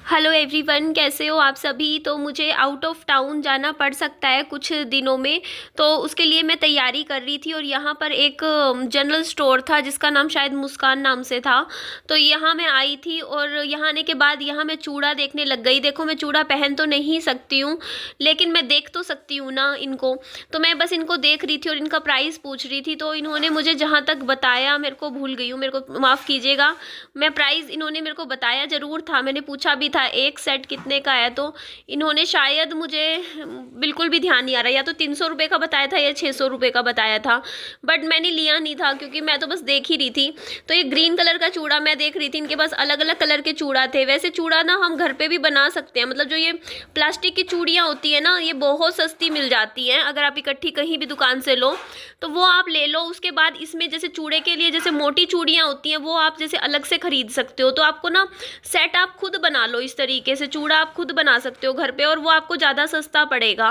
Hello everyone, कैसे हो आप सभी। तो मुझे आउट ऑफ टाउन जाना पड़ सकता है कुछ दिनों में, तो उसके लिए मैं तैयारी कर रही थी। और यहाँ पर एक जनरल स्टोर था जिसका नाम शायद मुस्कान नाम से था। तो यहाँ मैं आई थी और यहाँ आने के बाद यहाँ मैं चूड़ा देखने लग गई। देखो, मैं चूड़ा पहन तो नहीं सकती हूँ, लेकिन मैं देख तो सकती हूँ ना इनको। तो मैं बस इनको देख रही थी और इनका प्राइस पूछ रही थी। तो इन्होंने मुझे जहाँ तक बताया, मेरे को भूल गई हूँ, मेरे को माफ़ कीजिएगा। मैं प्राइस इन्होंने मेरे को बताया ज़रूर था, मैंने पूछा भी था एक सेट कितने का है। तो इन्होंने शायद, मुझे बिल्कुल भी ध्यान नहीं आ रहा, या तो 300 रुपये का बताया था या 600 रुपये का बताया था। बट मैंने लिया नहीं था क्योंकि मैं तो बस देख ही रही थी। तो ये ग्रीन कलर का चूड़ा मैं देख रही थी। इनके पास अलग अलग कलर के चूड़ा थे। वैसे चूड़ा ना हम घर पे भी बना सकते हैं, मतलब जो ये प्लास्टिक की चूड़ियाँ होती है ना, ये बहुत सस्ती मिल जाती हैं। अगर आप इकट्ठी कहीं भी दुकान से लो तो वो आप ले लो। उसके बाद इसमें जैसे चूड़े के लिए जैसे मोटी चूड़ियाँ होती हैं, वो आप जैसे अलग से खरीद सकते हो। तो आपको ना सेट आप खुद बना लो, इस तरीके से चूड़ा आप खुद बना सकते हो घर पे, और वो आपको ज़्यादा सस्ता पड़ेगा।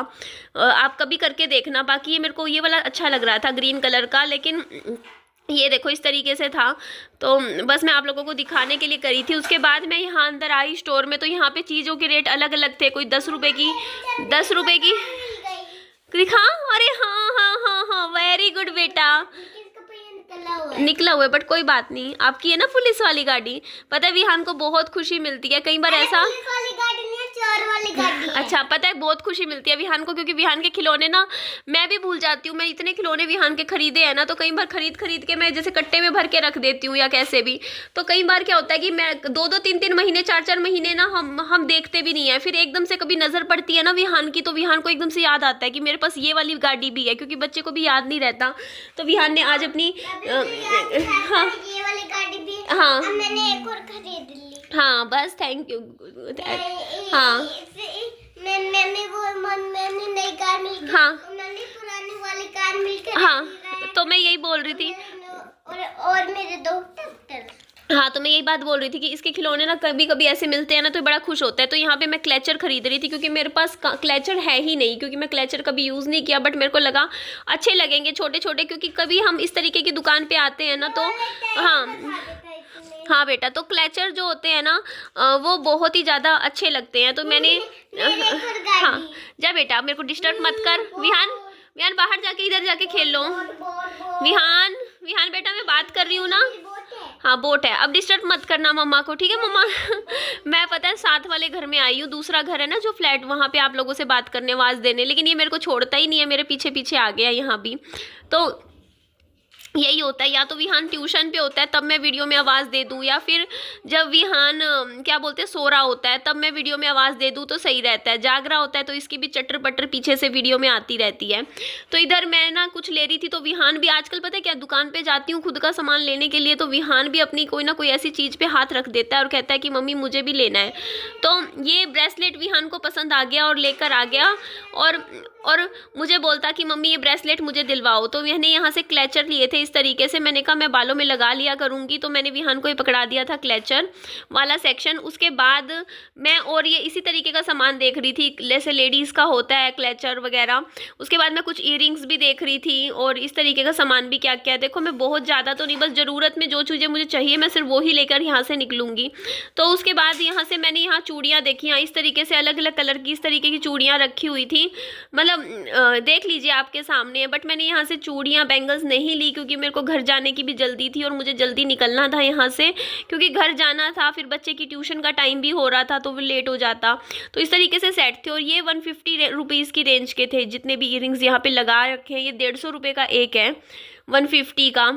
आप कभी करके देखना। बाकी ये मेरे को ये वाला अच्छा लग रहा था ग्रीन कलर का, लेकिन ये देखो इस तरीके से था। तो बस मैं आप लोगों को दिखाने के लिए करी थी। उसके बाद मैं यहाँ अंदर आई स्टोर में, तो यहाँ पे चीज़ों के रेट अलग अलग थे। कोई 10 रुपये की, 10 रुपये की दिखा। अरे हाँ हाँ हाँ हाँ, वेरी गुड बेटा, निकला हुआ है। बट कोई बात नहीं, आपकी है ना पुलिस वाली गाड़ी। पता है विहान को बहुत खुशी मिलती है कई बार ऐसा। पुलिस वाली गाड़ी नहीं है, चोर वाली गाड़ी है। अच्छा, पता है बहुत खुशी मिलती है विहान को, क्योंकि विहान के खिलौने ना मैं भी भूल जाती हूँ। मैं इतने खिलौने विहान के खरीदे हैं ना, तो कई बार खरीद खरीद के मैं जैसे कट्टे में भर के रख देती हूँ या कैसे भी। तो कई बार क्या होता है कि मैं 2-2 3-3 महीने 4-4 महीने ना हम देखते भी नहीं है। फिर एकदम से कभी नजर पड़ती है ना विहान की, तो विहान को एकदम से याद आता है कि मेरे पास ये वाली गाड़ी भी है, क्योंकि बच्चे को भी याद नहीं रहता। तो विहान ने आज अपनी हाँ ये वाली गाड़ी भी हाँ अब मैंने एक और खरीद ली। हाँ, बस थैंक यू। हाँ मैंने नई कार मिल हाँ मैंने पुरानी वाली कार मिलकर हाँ, तो मैं यही बोल रही थी। और मेरे दो ट्रैक्टर। हाँ, तो मैं यही बात बोल रही थी कि इसके खिलौने ना कभी कभी ऐसे मिलते हैं ना, तो बड़ा खुश होता है। तो यहाँ पे मैं क्लेचर खरीद रही थी, क्योंकि मेरे पास क्लेचर है ही नहीं, क्योंकि मैं क्लेचर कभी यूज़ नहीं किया। बट मेरे को लगा अच्छे लगेंगे छोटे छोटे, क्योंकि कभी हम इस तरीके की दुकान पे आते हैं ना, तो हाँ हाँ बेटा, तो क्लेचर जो होते हैं ना वो बहुत ही ज़्यादा अच्छे लगते हैं। तो मैंने हाँ, जा बेटा, मेरे को डिस्टर्ब मत कर। विहान, विहान बाहर जाके इधर जाके खेल लो। विहान, विहान बेटा, मैं बात कर रही हूँ ना। हाँ, बोट है। अब डिस्टर्ब मत करना मम्मा को, ठीक है मम्मा। मैं पता है साथ वाले घर में आई हूँ, दूसरा घर है ना जो फ्लैट, वहाँ पे आप लोगों से बात करने, आवाज़ देने, लेकिन ये मेरे को छोड़ता ही नहीं है, मेरे पीछे पीछे आ गया यहाँ भी। तो यही होता है, या तो विहान ट्यूशन पे होता है तब मैं वीडियो में आवाज़ दे दूँ, या फिर जब विहान क्या बोलते हैं सो रहा होता है तब मैं वीडियो में आवाज़ दे दूँ, तो सही रहता है। जाग रहा होता है तो इसकी भी चटर पटर पीछे से वीडियो में आती रहती है। तो इधर मैं ना कुछ ले रही थी, तो विहान भी आजकल पता है क्या, दुकान पर जाती हूँ खुद का सामान लेने के लिए, तो विहान भी अपनी कोई ना कोई ऐसी चीज़ पर हाथ रख देता है और कहता है कि मम्मी मुझे भी लेना है। तो ये ब्रेसलेट विहान को पसंद आ गया और लेकर आ गया, और मुझे बोलता कि मम्मी ये ब्रेसलेट मुझे दिलवाओ। तो मैंने यहाँ से क्लेचर लिए थे इस तरीके से, मैंने कहा मैं बालों में लगा लिया करूँगी, तो मैंने विहान को ही पकड़ा दिया था क्लेचर वाला सेक्शन। उसके बाद मैं और ये इसी तरीके का सामान देख रही थी, जैसे लेडीज़ का होता है क्लेचर वगैरह। उसके बाद मैं कुछ ईयरिंग्स भी देख रही थी, और इस तरीके का सामान भी क्या क्या है। देखो मैं बहुत ज़्यादा तो नहीं, बस ज़रूरत में जो चीज़ें मुझे चाहिए मैं सिर्फ वो ही लेकर यहाँ से निकलूँगी। तो उसके बाद यहाँ से मैंने यहाँ चूड़ियाँ देखी, इस तरीके से अलग अलग कलर की इस तरीके की चूड़ियाँ रखी हुई थी, मतलब देख लीजिए आपके सामने है। बट मैंने यहाँ से चूड़ियाँ बैंगल्स नहीं ली, क्योंकि मेरे को घर जाने की भी जल्दी थी और मुझे जल्दी निकलना था यहाँ से, क्योंकि घर जाना था, फिर बच्चे की ट्यूशन का टाइम भी हो रहा था तो वो लेट हो जाता। तो इस तरीके से सेट थे, और ये 150 रुपीज़ की रेंज के थे। जितने भी ईयरिंग्स यहाँ पे लगा रखे हैं, ये 150 रुपये का एक है, 150 का।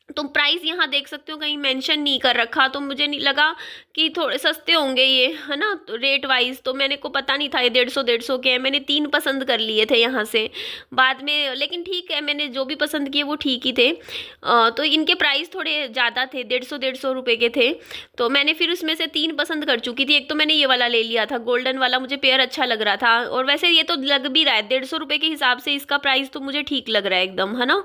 तो प्राइस यहाँ देख सकते हो, कहीं मेंशन नहीं कर रखा, तो मुझे नहीं लगा कि थोड़े सस्ते होंगे ये, है ना, तो रेट वाइज। तो मैंने को पता नहीं था ये 150 के हैं। मैंने 3 पसंद कर लिए थे यहाँ से बाद में, लेकिन ठीक है, मैंने जो भी पसंद किए वो ठीक ही थे। तो इनके प्राइस थोड़े ज़्यादा थे, 150 रुपये के थे। तो मैंने फिर उसमें से 3 पसंद कर चुकी थी। एक तो मैंने ये वाला ले लिया था गोल्डन वाला, मुझे पेयर अच्छा लग रहा था, और वैसे ये तो लग भी रहा है 150 रुपये के हिसाब से इसका प्राइस तो मुझे ठीक लग रहा है एकदम, है ना,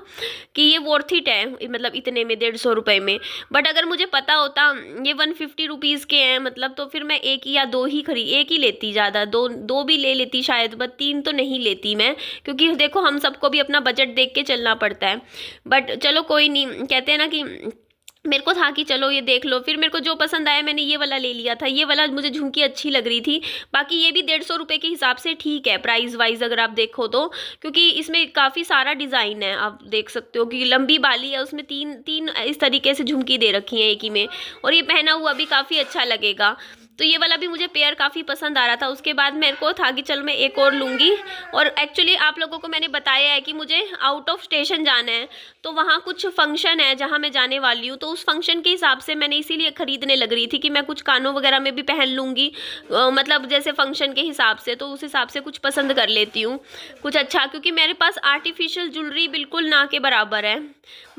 कि ये वर्थ इट है, मतलब इतने में 150 रुपये में। बट अगर मुझे पता होता ये 150 रुपीज़ के हैं मतलब, तो फिर मैं एक या दो ही एक ही लेती, ज़्यादा दो भी ले लेती शायद, बट 3 तो नहीं लेती मैं, क्योंकि देखो हम सबको भी अपना बजट देख के चलना पड़ता है। बट चलो कोई नहीं, कहते हैं ना कि मेरे को था कि चलो ये देख लो, फिर मेरे को जो पसंद आया मैंने ये वाला ले लिया था। ये वाला मुझे झुमकी अच्छी लग रही थी। बाकी ये भी 150 रुपये के हिसाब से ठीक है प्राइस वाइज अगर आप देखो तो, क्योंकि इसमें काफ़ी सारा डिज़ाइन है। आप देख सकते हो कि लंबी बाली है, उसमें तीन तीन इस तरीके से झुमकी दे रखी है एक ही में, और ये पहना हुआ भी काफ़ी अच्छा लगेगा। तो ये वाला भी मुझे पेयर काफ़ी पसंद आ रहा था। उसके बाद मेरे को था कि चल मैं एक और लूँगी। और एक्चुअली आप लोगों को मैंने बताया है कि मुझे आउट ऑफ स्टेशन जाना है, तो वहाँ कुछ फंक्शन है जहाँ मैं जाने वाली हूँ, तो उस फंक्शन के हिसाब से मैंने इसीलिए ख़रीदने लग रही थी कि मैं कुछ कानों वगैरह में भी पहन लूँगी, मतलब जैसे फंक्शन के हिसाब से, तो उस हिसाब से कुछ पसंद कर लेती हूँ कुछ अच्छा, क्योंकि मेरे पास आर्टिफिशियल ज्वेलरी बिल्कुल ना के बराबर है।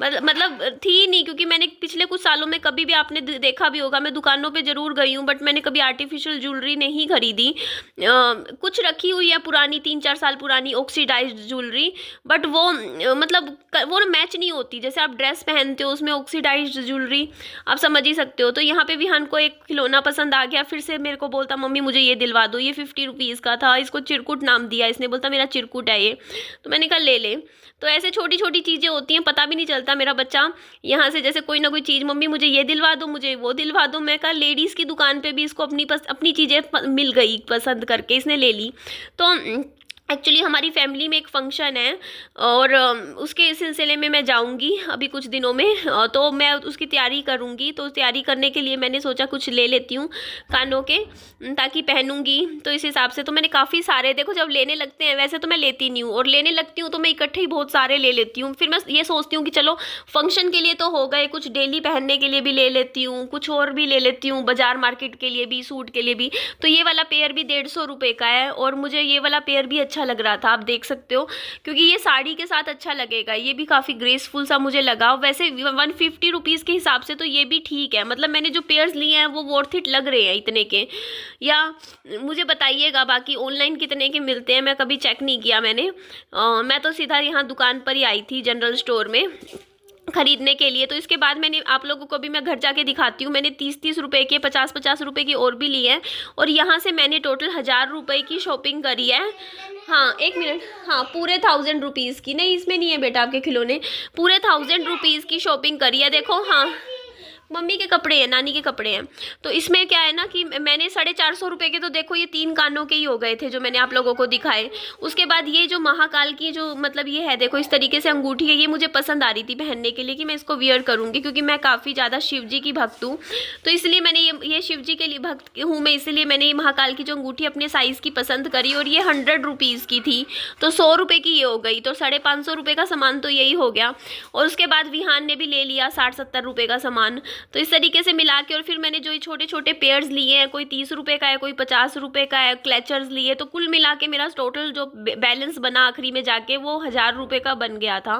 मतलब थी नहीं, क्योंकि मैंने पिछले कुछ सालों में कभी भी, आपने देखा भी होगा, मैं दुकानों पे ज़रूर गई हूँ बट मैंने कभी आर्टिफिशियल ज्वेलरी नहीं खरीदी। कुछ रखी हुई है पुरानी, 3-4 साल पुरानी ऑक्सीडाइज्ड ज्वेलरी, बट वो मतलब वो ना मैच नहीं होती। जैसे आप ड्रेस पहनते हो उसमें ऑक्सीडाइज्ड ज्वेलरी, आप समझ ही सकते हो। तो यहाँ पे विहान को एक खिलौना पसंद आ गया, फिर से मेरे को बोलता मम्मी मुझे ये दिलवा दो। ये 50 रुपीज़ का था, इसको चिरकुट नाम दिया इसने, बोलता मेरा चिरकुट है ये। तो मैंने कहा ले ले। तो ऐसे छोटी छोटी चीज़ें होती हैं, पता भी नहीं चलता। मेरा बच्चा यहाँ से जैसे कोई ना कोई चीज़, मम्मी मुझे ये दिलवा दो, मुझे वो दिलवा दो। मैं कहा लेडीज़ की दुकान पे भी इसको अपनी चीज़ें मिल गई पसंद करके, इसने ले ली। तो एक्चुअली हमारी फैमिली में एक फ़ंक्शन है और उसके सिलसिले में मैं जाऊंगी अभी कुछ दिनों में, तो मैं उसकी तैयारी करूंगी। तो तैयारी करने के लिए मैंने सोचा कुछ ले लेती हूँ कानों के, ताकि पहनूंगी। तो इस हिसाब से तो मैंने काफ़ी सारे, देखो जब लेने लगते हैं, वैसे तो मैं लेती नहीं हूँ, और लेने लगती हूँ तो मैं इकट्ठे ही बहुत सारे ले लेती हूँ। फिर मैं ये सोचती हूँ कि चलो फंक्शन के लिए तो हो गए, कुछ डेली पहनने के लिए भी ले लेती हूँ, कुछ और भी ले लेती हूँ, बाजार मार्केट के लिए भी, सूट के लिए भी। तो ये वाला पेयर भी 150 रुपये का है, और मुझे ये वाला पेयर भी अच्छा लग रहा था, आप देख सकते हो, क्योंकि ये साड़ी के साथ अच्छा लगेगा। ये भी काफ़ी ग्रेसफुल सा मुझे लगा। वैसे 150 रुपीज़ के हिसाब से तो ये भी ठीक है, मतलब मैंने जो पेयर्स लिए हैं वो वर्थ इट लग रहे हैं इतने के। या मुझे बताइएगा बाकी ऑनलाइन कितने के मिलते हैं, मैं कभी चेक नहीं किया मैंने। मैं तो सीधा यहाँ दुकान पर ही आई थी जनरल स्टोर में खरीदने के लिए। तो इसके बाद मैंने आप लोगों को भी मैं घर जाके दिखाती हूँ, मैंने 30-30 रुपए के, 50-50 रुपए की और भी लिए हैं, और यहाँ से मैंने टोटल 1000 रुपये की शॉपिंग करी है। हाँ एक मिनट, हाँ पूरे 1000 रुपीज़ की, नहीं इसमें नहीं है बेटा आपके खिलौने, पूरे 1000 रुपीज़ की शॉपिंग करी है। देखो हाँ मम्मी के कपड़े हैं, नानी के कपड़े हैं। तो इसमें क्या है ना कि मैंने 450 रुपये के, तो देखो ये 3 कानों के ही हो गए थे जो मैंने आप लोगों को दिखाए। उसके बाद ये जो महाकाल की जो मतलब ये है, देखो इस तरीके से अंगूठी है, ये मुझे पसंद आ रही थी पहनने के लिए कि मैं इसको वियर करूँगी, क्योंकि मैं काफ़ी ज़्यादा शिव जी की भक्त हूँ। तो इसलिए मैंने ये शिव जी के लिए भक्त हूँ मैं, इसलिए मैंने ये महाकाल की जो अंगूठी अपने साइज़ की पसंद करी, और ये 100 रुपीज़ की थी, तो 100 रुपये की ये हो गई, तो 550 रुपये का सामान तो यही हो गया। और उसके बाद विहान ने भी ले लिया 60-70 रुपये का सामान। तो इस तरीके से मिला के, और फिर मैंने जो ये छोटे छोटे पेयर्स लिए हैं, कोई 30 रुपये का है, कोई 50 रुपये का है, क्लचर्स लिए, तो कुल मिला के मेरा टोटल जो बैलेंस बना आखिरी में जाके वो 1000 रुपये का बन गया था।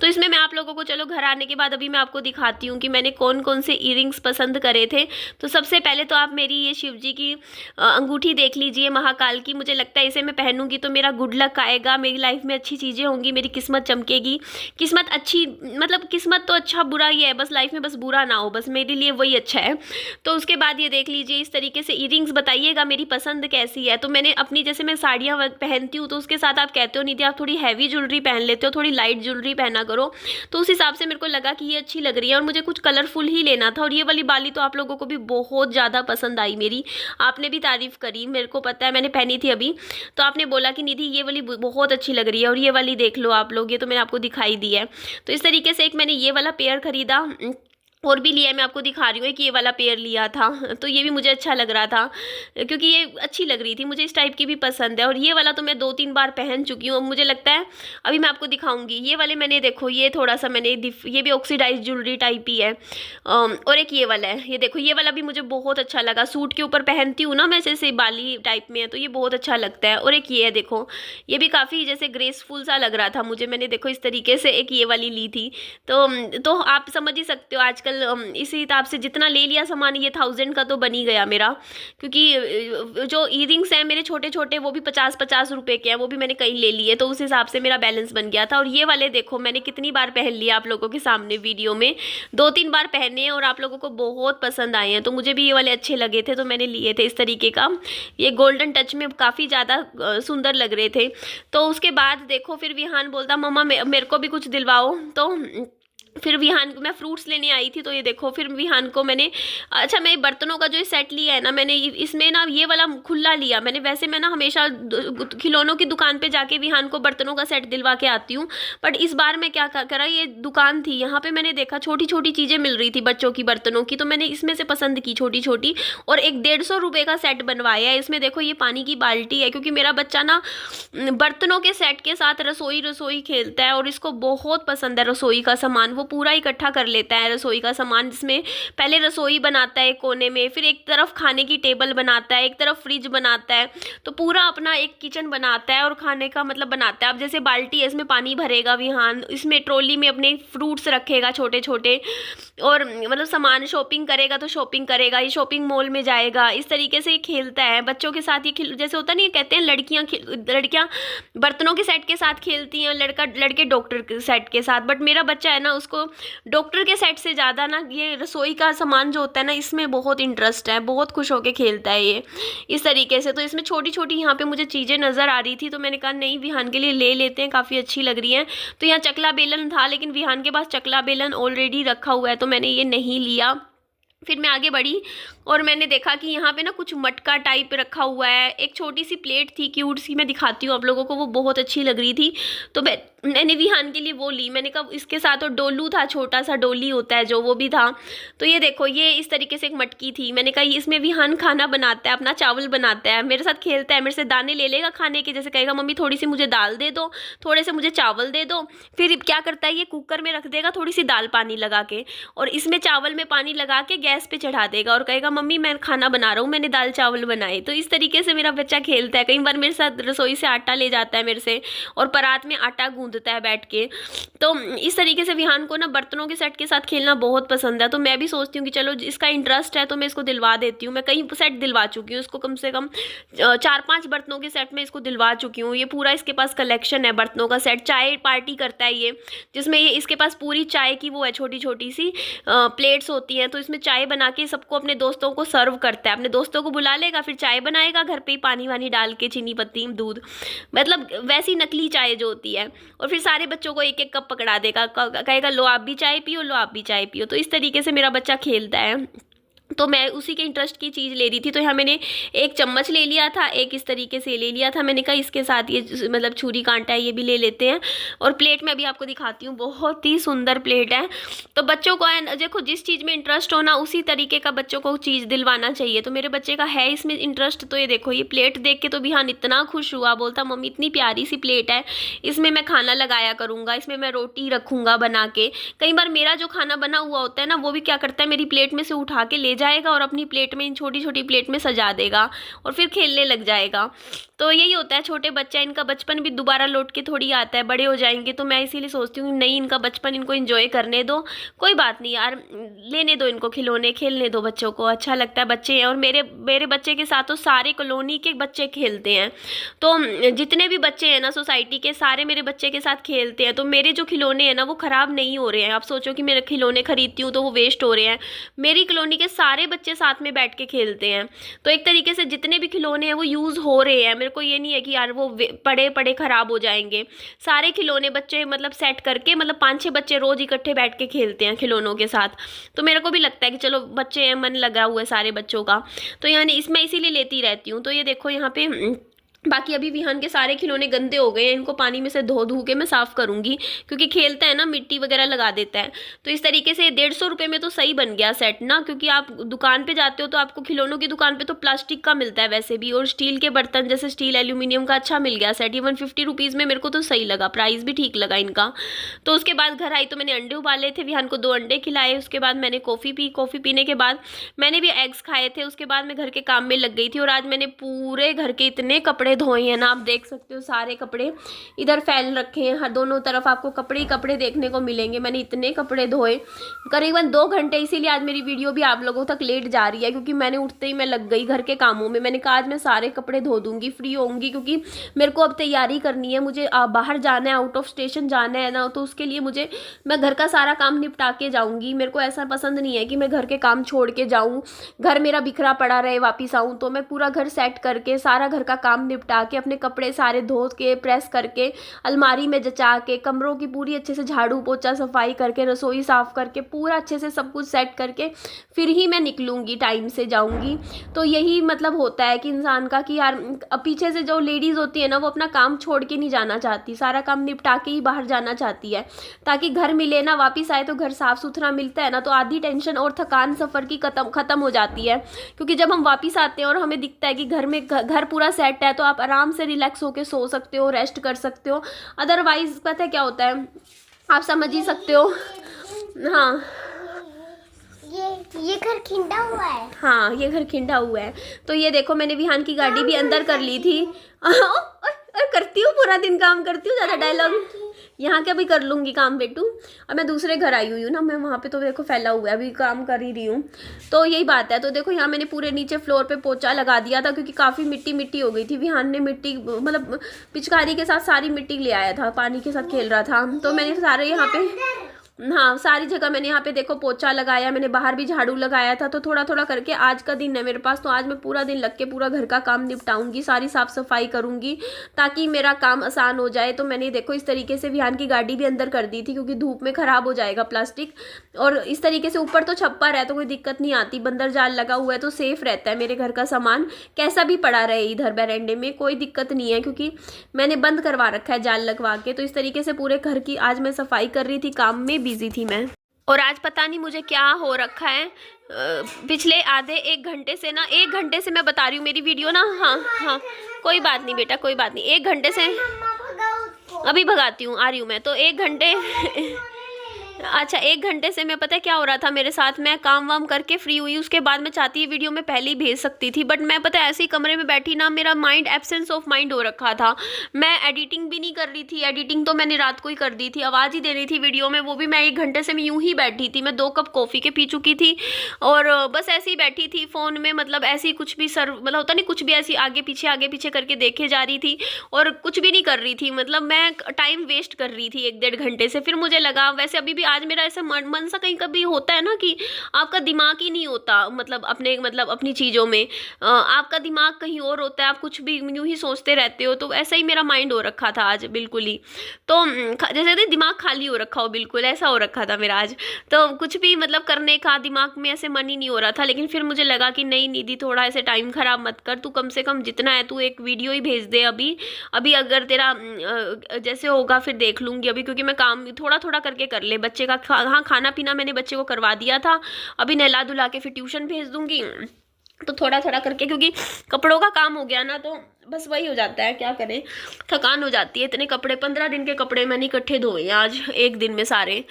तो इसमें मैं आप लोगों को, चलो घर आने के बाद अभी मैं आपको दिखाती हूँ कि मैंने कौन कौन से ईयरिंग्स पसंद करे थे। तो सबसे पहले तो आप मेरी ये शिव जी की अंगूठी देख लीजिए महाकाल की। मुझे लगता है इसे मैं पहनूंगी तो मेरा गुड लक आएगा, मेरी लाइफ में अच्छी चीज़ें होंगी, मेरी किस्मत चमकेगी। किस्मत अच्छी, मतलब किस्मत तो अच्छा बुरा ही है, बस लाइफ में बस बुरा ना हो, बस मेरे लिए वही अच्छा है। तो उसके बाद ये देख लीजिए इस तरीके से ईयरिंग्स, बताइएगा मेरी पसंद कैसी है। तो मैंने अपनी, जैसे मैं साड़ियाँ पहनती हूँ तो उसके साथ आप कहते हो निधि आप थोड़ी हैवी ज्वेलरी पहन लेते हो, थोड़ी लाइट ज्वेलरी पहना करो। तो उस हिसाब से मेरे को लगा कि ये अच्छी लग रही है, और मुझे कुछ कलरफुल ही लेना था। और ये वाली बाली तो आप लोगों को भी बहुत ज़्यादा पसंद आई मेरी, आपने भी तारीफ़ करी, मेरे को पता है, मैंने पहनी थी अभी, तो आपने बोला कि निधि ये वाली बहुत अच्छी लग रही है, और ये वाली देख लो आप लोग, ये तो मैंने आपको दिखाई दी है। तो इस तरीके से एक मैंने ये वाला पेयर खरीदा, और भी लिया है, मैं आपको दिखा रही हूँ कि ये वाला पेयर लिया था, तो ये भी मुझे अच्छा लग रहा था, क्योंकि ये अच्छी लग रही थी, मुझे इस टाइप की भी पसंद है। और ये वाला तो मैं 2-3 बार पहन चुकी हूँ, मुझे लगता है अभी मैं आपको दिखाऊंगी। ये वाले मैंने, देखो ये थोड़ा सा मैंने, ये भी ऑक्सीडाइज ज्वेलरी टाइप ही है। और एक ये वाला है, ये देखो ये वाला भी मुझे बहुत अच्छा लगा, सूट के ऊपर पहनती हूँ ना मैं, जैसे बाली टाइप में है, तो ये बहुत अच्छा लगता है। और एक ये है, देखो ये भी काफ़ी जैसे ग्रेसफुल सा लग रहा था मुझे, मैंने देखो इस तरीके से एक ये वाली ली थी। तो आप समझ ही सकते हो आजकल इसी हिसाब से जितना ले लिया सामान, ये 1000 का तो बन ही गया मेरा, क्योंकि जो ईयरिंग्स हैं मेरे छोटे छोटे वो भी 50-50 रुपये के हैं, वो भी मैंने कहीं ले लिए, तो उस हिसाब से मेरा बैलेंस बन गया था। और ये वाले देखो मैंने कितनी बार पहन लिया आप लोगों के सामने वीडियो में, 2-3 बार पहने हैं, और आप लोगों को बहुत पसंद आए हैं। तो मुझे भी ये वाले अच्छे लगे थे, तो मैंने लिए थे इस तरीके का, ये गोल्डन टच में काफ़ी ज़्यादा सुंदर लग रहे थे। तो उसके बाद देखो फिर विहान बोलता मम्मा मेरे को भी कुछ दिलवाओ, तो फिर विहान को मैं फ्रूट्स लेने आई थी, तो ये देखो फिर विहान को मैंने, अच्छा मैं बर्तनों का जो सेट लिया है ना मैंने, इसमें ना ये वाला खुला लिया मैंने। वैसे मैं ना हमेशा खिलौनों की दुकान पे जाके विहान को बर्तनों का सेट दिलवा के आती हूँ, बट इस बार मैं क्या करा, ये दुकान थी यहाँ पे, मैंने देखा छोटी छोटी चीज़ें मिल रही थी बच्चों की बर्तनों की, तो मैंने इसमें से पसंद की छोटी छोटी, और एक 150 रुपये का सेट बनवाया है। इसमें देखो ये पानी की बाल्टी है, क्योंकि मेरा बच्चा ना बर्तनों के सेट के साथ रसोई खेलता है और इसको बहुत पसंद है रसोई का सामान। वो पूरा इकट्ठा कर लेता है रसोई का सामान, जिसमें पहले रसोई बनाता है एक कोने में, फिर एक तरफ खाने की टेबल बनाता है, एक तरफ फ्रिज बनाता है, तो पूरा अपना एक किचन बनाता है और खाने का मतलब बनाता है। अब जैसे बाल्टी है, इसमें पानी भरेगा विहान, इसमें ट्रॉली में अपने फ्रूट्स रखेगा छोटे छोटे, और मतलब सामान शॉपिंग करेगा तो शॉपिंग करेगा, ये शॉपिंग मॉल में जाएगा, इस तरीके से ये खेलता है बच्चों के साथ। ये जैसे होता नहीं, कहते हैं लड़कियां बर्तनों के सेट के साथ खेलती हैं, लड़के डॉक्टर के सेट के साथ, बट मेरा बच्चा है ना उसको डॉक्टर के सेट से ज़्यादा ना ये रसोई का सामान जो होता है ना, इसमें बहुत इंटरेस्ट है, बहुत खुश होकर खेलता है ये इस तरीके से। तो इसमें छोटी छोटी यहाँ पे मुझे चीज़ें नज़र आ रही थी, तो मैंने कहा नहीं विहान के लिए ले लेते हैं, काफ़ी अच्छी लग रही हैं। तो यहाँ चकला बेलन था, लेकिन विहान के पास चकला बेलन ऑलरेडी रखा हुआ है, तो मैंने ये नहीं लिया। फिर मैं आगे बढ़ी और मैंने देखा कि यहाँ पे ना कुछ मटका टाइप रखा हुआ है, एक छोटी सी प्लेट थी क्यूट सी, मैं दिखाती हूँ आप लोगों को, वो बहुत अच्छी लग रही थी, तो मैंने विहान के लिए वो ली। मैंने कहा इसके साथ तो डोलू था, छोटा सा डोली होता है जो, वो भी था। तो ये देखो ये इस तरीके से एक मटकी थी, मैंने कहा इसमें विहान खाना बनाता है, अपना चावल बनाता है, मेरे साथ खेलता है, मेरे से दाने ले लेगा खाने के, जैसे कहेगा मम्मी थोड़ी सी मुझे दाल दे दो, थोड़े से मुझे चावल दे दो, फिर क्या करता है ये कुकर में रख देगा थोड़ी सी दाल पानी लगा के, और इसमें चावल में पानी लगा के गैस पे चढ़ा देगा और कहेगा मम्मी मैं खाना बना रहा हूँ, मैंने दाल चावल बनाए। तो इस तरीके से मेरा बच्चा खेलता है। कई बार मेरे साथ रसोई से आटा ले जाता है मेरे से, और परात में आटा गूंदता है बैठ के। तो इस तरीके से विहान को ना बर्तनों के सेट के साथ खेलना बहुत पसंद है, तो मैं भी सोचती हूँ कि चलो इसका इंटरेस्ट है तो मैं इसको दिलवा देती हूँ। मैं कई सेट दिलवा चुकी हूँ इसको, कम से कम 4-5 बर्तनों के सेट में इसको दिलवा चुकी हूँ। ये पूरा इसके पास कलेक्शन है बर्तनों का सेट। चाय पार्टी करता है ये, जिसमें ये इसके पास पूरी चाय की वो है, छोटी छोटी सी प्लेट्स होती हैं, तो इसमें चाय बना के सबको अपने दोस्तों को सर्व करता है। अपने दोस्तों को बुला लेगा, फिर चाय बनाएगा घर पे ही, पानी वानी डाल के, चीनी पत्ती दूध, मतलब वैसी नकली चाय जो होती है, और फिर सारे बच्चों को एक एक कप पकड़ा देगा, कहेगा लो आप भी चाय पियो, लो आप भी चाय पियो। तो इस तरीके से मेरा बच्चा खेलता है। तो मैं उसी के इंटरेस्ट की चीज़ ले रही थी, तो यहाँ मैंने एक चम्मच ले लिया था, एक इस तरीके से ले लिया था। मैंने कहा इसके साथ ये मतलब छुरी कांटा है ये भी ले लेते हैं। और प्लेट में अभी आपको दिखाती हूँ, बहुत ही सुंदर प्लेट है। तो बच्चों को देखो जिस चीज़ में इंटरेस्ट हो ना, उसी तरीके का बच्चों को चीज़ दिलवाना चाहिए। तो मेरे बच्चे का है इसमें इंटरेस्ट। तो ये देखो ये प्लेट देख के तो विहान इतना खुश हुआ, बोलता मम्मी इतनी प्यारी सी प्लेट है, इसमें मैं खाना लगाया करूँगा, इसमें मैं रोटी रखूँगा बना के। कई बार मेरा जो खाना बना हुआ होता है ना, वो भी क्या करता है मेरी प्लेट में से उठा के ले जाएगा और अपनी प्लेट में, इन छोटी छोटी प्लेट में सजा देगा और फिर खेलने लग जाएगा। तो यही होता है छोटे बच्चा, इनका बचपन भी दोबारा लौट के थोड़ी आता है, बड़े हो जाएंगे। तो मैं इसीलिए सोचती हूँ नहीं, इनका बचपन इनको एंजॉय करने दो, कोई बात नहीं यार, लेने दो इनको खिलौने, खेलने दो बच्चों को, अच्छा लगता है, बच्चे हैं। और मेरे बच्चे के साथ तो सारे कॉलोनी के बच्चे खेलते हैं। तो जितने भी बच्चे हैं ना सोसाइटी के, सारे मेरे बच्चे के साथ खेलते हैं। तो मेरे जो खिलौने हैं ना वो ख़राब नहीं हो रहे हैं। आप सोचो कि मेरे खिलौने खरीदती हूँ तो वो वेस्ट हो रहे हैं, मेरी कॉलोनी के सारे बच्चे साथ में बैठ के खेलते हैं। तो एक तरीके से जितने भी खिलौने हैं वो यूज़ हो रहे हैं। मेरे को ये नहीं है कि यार वो पड़े पड़े ख़राब हो जाएंगे। सारे खिलौने बच्चे मतलब सेट करके, मतलब 5-6 बच्चे रोज़ इकट्ठे बैठ के खेलते हैं खिलौनों के साथ। तो मेरे को भी लगता है कि चलो बच्चे हैं, मन लगा हुआ है सारे बच्चों का। तो यानी इसमें इसीलिए लेती रहती हूँ। तो ये देखो यहाँ पे बाकी अभी विहान के सारे खिलौने गंदे हो गए हैं, इनको पानी में से धो के मैं साफ़ करूँगी, क्योंकि खेलता है ना, मिट्टी वगैरह लगा देता है। तो इस तरीके से 150 रुपये में तो सही बन गया सेट ना, क्योंकि आप दुकान पे जाते हो तो आपको खिलौनों की दुकान पे तो प्लास्टिक का मिलता है वैसे भी, और स्टील के बर्तन जैसे स्टील एल्यूमिनियम का अच्छा मिल गया सेट। ये 150 रुपीज़ में मेरे को तो सही लगा, प्राइस भी ठीक लगा इनका। तो उसके बाद घर आई तो मैंने अंडे उबाले थे, विहान को 2 अंडे खिलाए। उसके बाद मैंने कॉफ़ी पी, कॉफ़ी पीने के बाद मैंने भी एग्स खाए थे। उसके बाद मैं घर के काम में लग गई थी। और आज मैंने पूरे घर के इतने कपड़े धोए हैं ना, आप देख सकते हो सारे कपड़े इधर फैल रखे हैं, हर दोनों तरफ आपको कपड़े ही कपड़े देखने को मिलेंगे। मैंने इतने कपड़े धोए, करीबन 2 घंटे, इसीलिए आज मेरी वीडियो भी आप लोगों तक लेट जा रही है, क्योंकि मैंने उठते ही मैं लग गई घर के कामों में। मैंने कहा आज मैं सारे कपड़े धो दूंगी, फ्री होंगी, क्योंकि मेरे को अब तैयारी करनी है, मुझे बाहर जाना है, आउट ऑफ स्टेशन जाना है ना, तो उसके लिए मैं घर का सारा काम निपटा के जाऊँगी। मेरे को ऐसा पसंद नहीं है कि मैं घर के काम छोड़ के जाऊँ, घर मेरा बिखरा पड़ा रहे, वापिस आऊँ। तो मैं पूरा घर सेट करके सारा घर का काम निपटा के, अपने कपड़े सारे धो के प्रेस करके, अलमारी में जचा के, कमरों की पूरी अच्छे से झाड़ू पोछा सफाई करके, रसोई साफ़ करके, पूरा अच्छे से सब कुछ सेट करके फिर ही मैं निकलूँगी, टाइम से जाऊँगी। तो यही मतलब होता है कि इंसान का कि यार पीछे से जो लेडीज़ होती है ना, वो अपना काम छोड़ के नहीं जाना चाहती, सारा काम निपटा के ही बाहर जाना चाहती है, ताकि घर मिले ना, वापस आए तो घर साफ़ सुथरा मिलता है ना, तो आधी टेंशन और थकान सफ़र की ख़त्म हो जाती है। क्योंकि जब हम वापस आते हैं और हमें दिखता है कि घर पूरा सेट है, तो आप आराम से रिलैक्स होकर सो सकते हो, रेस्ट कर सकते हो। अदरवाइज़ पता है क्या होता है, आप समझ ही सकते हो। हाँ, ये घर खिंडा हुआ है। हाँ, ये घर खिंडा हुआ है। तो ये देखो, मैंने विहान की गाड़ी भी अंदर कर ली थी। करती हूँ, पूरा दिन काम करती हूँ, ज़्यादा डायलॉग यहाँ के अभी कर लूँगी काम बेटू। अब मैं दूसरे घर आई हुई हूँ ना, मैं वहाँ पे तो देखो फैला हुआ है, अभी काम कर ही रही हूँ। तो यही बात है। तो देखो यहाँ मैंने पूरे नीचे फ्लोर पे पोछा लगा दिया था, क्योंकि काफ़ी मिट्टी हो गई थी। विहान ने मिट्टी मतलब पिचकारी के साथ सारी मिट्टी ले आया था, पानी के साथ खेल रहा था, तो मैंने सारे यहाँ पे, हाँ, सारी जगह मैंने यहाँ पे देखो पोछा लगाया, मैंने बाहर भी झाड़ू लगाया था। तो थोड़ा थोड़ा करके आज का दिन है मेरे पास, तो आज मैं पूरा दिन लग के पूरा घर का काम निपटाऊंगी, सारी साफ़ सफाई करूंगी, ताकि मेरा काम आसान हो जाए। तो मैंने देखो इस तरीके से विहान की गाड़ी भी अंदर कर दी थी, क्योंकि धूप में ख़राब हो जाएगा प्लास्टिक। और इस तरीके से ऊपर तो छप्पर है, तो कोई दिक्कत नहीं आती, बंदर जाल लगा हुआ है, तो सेफ़ रहता है मेरे घर का सामान, कैसा भी पड़ा रहे इधर बरामदे में, कोई दिक्कत नहीं है, क्योंकि मैंने बंद करवा रखा है जाल लगवा के। तो इस तरीके से पूरे घर की आज मैं सफाई कर रही थी, काम में बिजी थी मैं। और आज पता नहीं मुझे क्या हो रखा है, पिछले आधे 1 घंटे से ना, 1 घंटे से मैं बता रही हूँ मेरी वीडियो ना, हाँ, कोई बात नहीं बेटा, कोई बात नहीं, 1 घंटे से, अभी भगाती हूँ, आ रही हूँ मैं। तो 1 घंटे अच्छा 1 घंटे से मैं, पता है क्या हो रहा था मेरे साथ, मैं काम वाम करके फ्री हुई, उसके बाद मैं चाहती वीडियो में पहले ही भेज सकती थी, बट मैं पता है ऐसे ही कमरे में बैठी ना, मेरा माइंड एब्सेंस ऑफ माइंड हो रखा था। मैं एडिटिंग भी नहीं कर रही थी, एडिटिंग तो मैंने रात को ही कर दी थी, आवाज़ ही दे रही थी वीडियो में, वो भी मैं 1 घंटे से मैं यूँ ही बैठी थी। मैं 2 कप कॉफ़ी के पी चुकी थी, और बस ऐसे ही बैठी थी फ़ोन में, मतलब ऐसे ही कुछ भी मतलब होता नहीं, कुछ भी ऐसी आगे पीछे करके देखे जा रही थी, और कुछ भी नहीं कर रही थी, मतलब मैं टाइम वेस्ट कर रही थी 1-1.5 घंटे से। फिर मुझे लगा, वैसे अभी भी आज मेरा ऐसा मन सा कहीं कभी होता है ना कि आपका दिमाग ही नहीं होता, मतलब अपनी चीज़ों में, आपका दिमाग कहीं और होता है, आप कुछ भी यूँ ही सोचते रहते हो। तो ऐसा ही मेरा माइंड हो रखा था आज बिल्कुल ही, तो जैसे दिमाग खाली हो रखा हो, बिल्कुल ऐसा हो रखा था मेरा आज। तो कुछ भी मतलब करने का दिमाग में ऐसे मन ही नहीं हो रहा था। लेकिन फिर मुझे लगा कि नहीं निधि, थोड़ा ऐसे टाइम ख़राब मत कर, तू कम से कम जितना है तू एक वीडियो ही भेज दे अभी अगर तेरा जैसे होगा फिर देख लूँगी अभी, क्योंकि मैं काम थोड़ा करके कर ले। बच्चे का हाँ, खाना पीना मैंने बच्चे को करवा दिया था, अभी नहला धुला के फिर ट्यूशन भेज दूँगी। तो थोड़ा करके, क्योंकि कपड़ों का काम हो गया ना, तो बस वही हो जाता है, क्या करें, थकान हो जाती है। इतने कपड़े 15 दिन के कपड़े मैंने इकट्ठे धोए आज 1 दिन में सारे,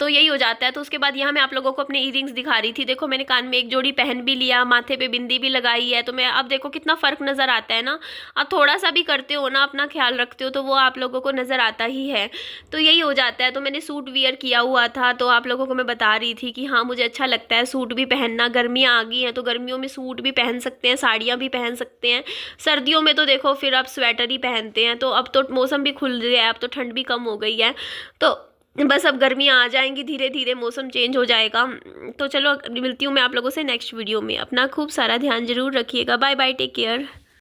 तो यही हो जाता है। तो उसके बाद यहाँ मैं आप लोगों को अपने ईयरिंग्स दिखा रही थी। देखो मैंने कान में एक जोड़ी पहन भी लिया, माथे पे बिंदी भी लगाई है। तो मैं अब देखो कितना फ़र्क नज़र आता है ना, आप थोड़ा सा भी करते हो ना, अपना ख्याल रखते हो, तो वो आप लोगों को नज़र आता ही है। तो यही हो जाता है। तो मैंने सूट वियर किया हुआ था, तो आप लोगों को मैं बता रही थी कि हाँ मुझे अच्छा लगता है सूट भी पहनना। गर्मियाँ आ गई हैं तो गर्मियों में सूट भी पहन सकते हैं, साड़ियाँ भी पहन सकते हैं। सर्दियों में तो देखो फिर आप स्वेटर ही पहनते हैं। तो अब तो मौसम भी खुल गया है, अब तो ठंड भी कम हो गई है, तो बस अब गर्मियाँ आ जाएंगी, धीरे धीरे मौसम चेंज हो जाएगा। तो चलो मिलती हूँ मैं आप लोगों से नेक्स्ट वीडियो में। अपना खूब सारा ध्यान जरूर रखिएगा। Bye bye, take care.